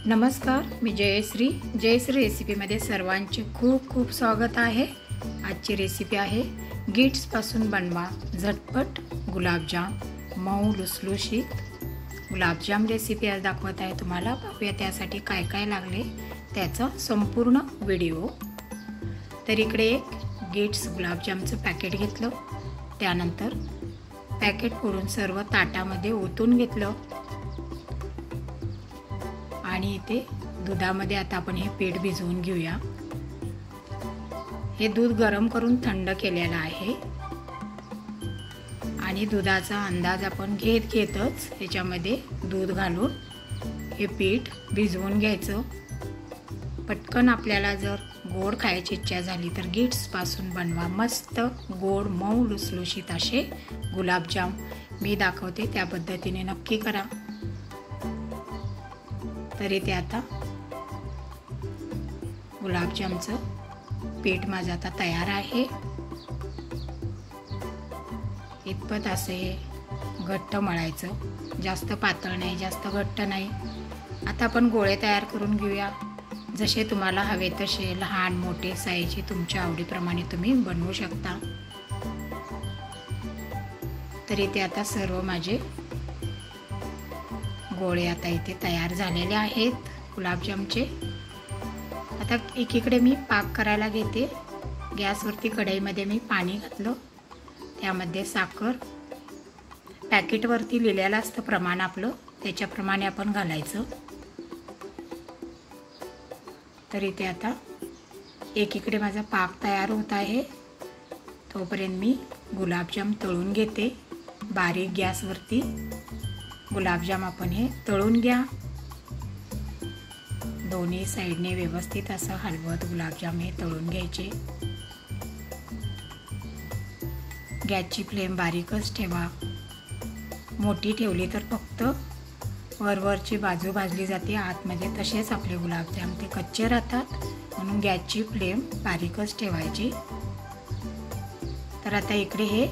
नमस्कार, मी जयश्री रेसिपीमध्ये सर्वांचे खूप खूप स्वागत आहे। आजची रेसिपी आहे गिट्सपासून बनवा झटपट गुलाबजाम, मऊ लुसलुशीत गुलाबजाम रेसिपी आज दाखवत आहे तुम्हाला। पाहूया त्यासाठी काय काय लागले त्याचा संपूर्ण व्हिडिओ। तर इकडे एक गिट्स गुलाबजामचं पॅकेट घेतलं, त्यानंतर पॅकेट फोडून सर्व ताटामध्ये ओतून घेतलं आणि इथे दुधामध्ये आता आपण हे पीठ भिजवून घेऊया। हे दूध गरम करून थंड केलेलं आहे आणि दुधाचा अंदाज आपण घेतच याच्यामध्ये दूध घालून हे पीठ भिजवून घ्यायचं। पटकन आपल्याला जर गोड खायची इच्छा झाली तर गिट्स पासून बनवा मस्त गोड मऊ लुसलुशीत असे गुलाबजाम। मी दाखवते त्या पद्धतीने नक्की करा। तरी ते आता गुलाबजामचं पीठ माझं आता तयार आहे। इतपत असे घट्ट मळायचं, जास्त पातळ नाही जास्त घट्ट नाही। आता आपण गोळे तयार करून घेऊया। जसे तुम्हाला हवे तसे लहान मोठे साईजचे तुमच्या आवडीप्रमाणे तुम्ही बनवू शकता। तरी ते आता सर्व माझे गोळे आता इथे तयार झालेले आहेत गुलाबजामचे। आता एकीकडे मी पाक करायला घेते। गॅसवरती कढईमध्ये मी पाणी घातलं, त्यामध्ये साखर, पॅकेटवरती लिहिलेलं असतं प्रमाण आपलं, त्याच्याप्रमाणे आपण घालायचं। तर इथे आता एकीकडे माझा पाक तयार होत आहे, तोपर्यंत मी गुलाबजाम तळून घेते। बारीक गॅसवरती गुलाबजाम आपण हे तळून घ्या। दोन्ही साइडने व्यवस्थित असं हलवत गुलाबजाम हे तळून घ्यायचे। गॅसची फ्लेम बारीकच ठेवा। मोठी ठेवली तर फक्त वरवरची बाजू भाजली जाते, आतमध्ये तसेच आपले गुलाबजाम ते कच्चे राहतात, म्हणून गॅसची फ्लेम बारीकच ठेवायची। तर आता इकडे हे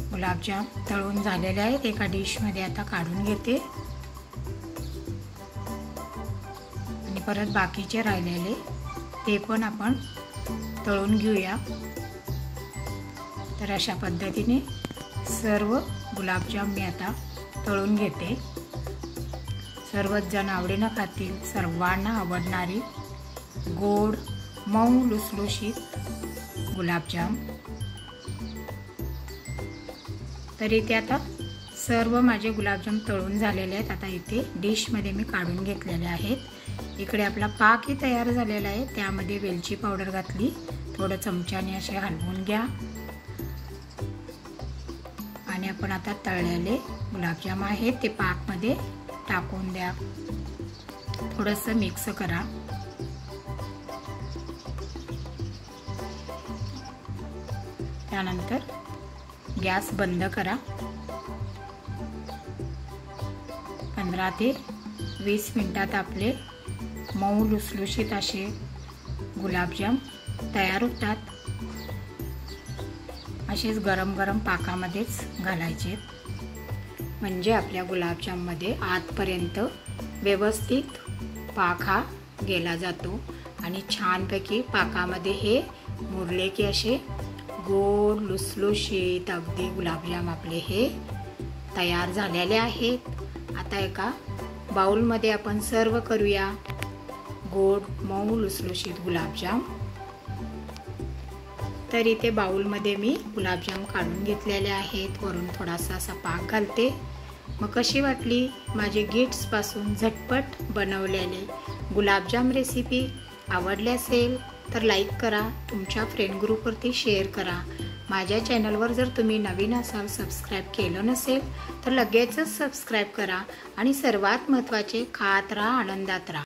गुलाबजाम तळून झालेले आहेत, एका डिशमध्ये आता काढून घेते आणि परत बाकीचे राहिलेले ते पण आपण तळून घेऊया। तर अशा पद्धतीने सर्व गुलाबजाम मी आता तळून घेते। सर्वच जण आवडीनं खातील, सर्वांना आवडणारी गोड मऊ लुसलुशीत गुलाबजाम। तर इथे आता सर्व माझे गुलाबजाम तळून झालेले आहेत। आता इथे डिशमध्ये मी काढून घेतलेले आहेत। इकडे आपला पाकही तयार झालेला आहे, त्यामध्ये वेलची पावडर घातली, थोडं चमच्याने असे हलवून घ्या आणि आपण आता तळलेले गुलाबजाम आहेत ते पाकमध्ये टाकून द्या, थोडंसं मिक्स करा। त्यानंतर गॅस बंद करा। 15 ते 20 मिनिटात आपले मऊ लुसलुशीत असे गुलाबजाम तयार होतात। असेच गरम गरम पाकामध्येच घालायचे, म्हणजे आपल्या गुलाबजाममध्ये आतपर्यंत व्यवस्थित पाक हा गेला जातो आणि छानपैकी पाकामध्ये हे मुरले की असे गोड लुसलुशीत अगदी गुलाबजाम आपले हे तयार झालेले आहेत। आता एका बाउलमध्ये आपण सर्व करूया गोड मऊ लुसलुशीत गुलाबजाम। तर इथे बाउलमध्ये मी गुलाबजाम काढून घेतलेले आहेत, वरून थोडासा असा पाक घालते। मग कशी वाटली माझी गिट्सपासून झटपट बनवलेले गुलाबजाम रेसिपी? आवडली असेल तर लाईक करा, तुमच्या फ्रेंड ग्रुपवरती शेअर करा। माझ्या चॅनलवर जर तुम्ही नवीन असाल, सबस्क्राईब केलं नसेल तर लगेचच सबस्क्राईब करा आणि सर्वात महत्त्वाचे खात राहा, आनंदात राहा।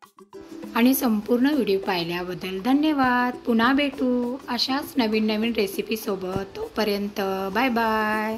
आणि संपूर्ण व्हिडिओ पाहिल्याबद्दल धन्यवाद। पुन्हा भेटू अशाच नवीन नवीन रेसिपीसोबत, तोपर्यंत बाय बाय।